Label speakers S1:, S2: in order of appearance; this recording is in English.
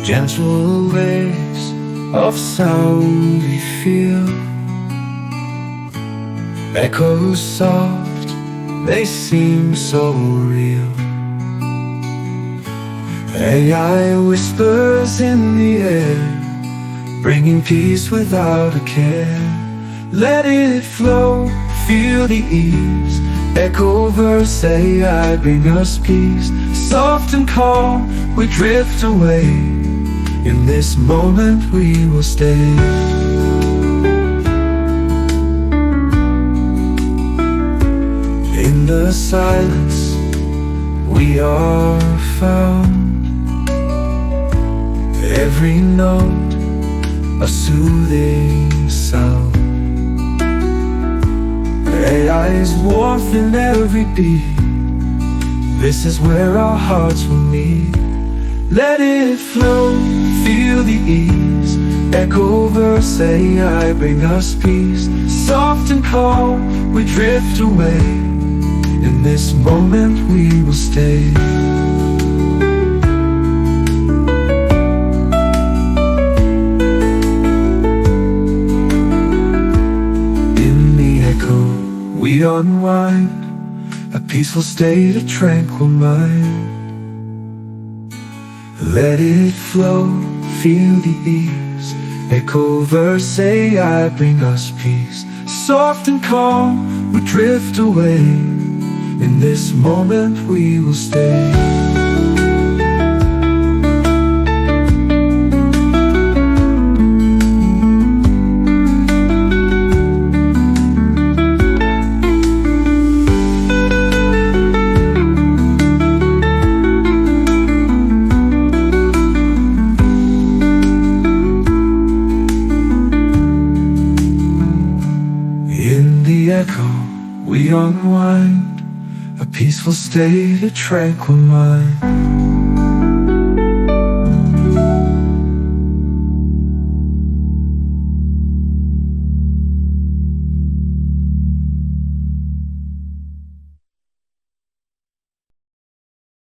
S1: Gentle waves of sound we feel, echoes soft, they seem so real. AI whispers in the air, bringing peace without a care. Let it flow, feel the ease. EchoVerse AI, bring us peace. Soft and calm, we drift away. In this moment we will stay. In the silence we are found, every note a soothing sound. AI's warmth in every beat, this is where our hearts will meet. Let it flow, feel the ease. EchoVerse AI, bring us peace. Soft and calm, we drift away. In this moment we will stay. In the echo we unwind, a peaceful state, a tranquil mind. Let it flow, feel the ease. EchoVerse AI, bring us peace. Soft and calm, we drift away. In this moment we will stay. In the echo we unwind, a peaceful state, a tranquil mind.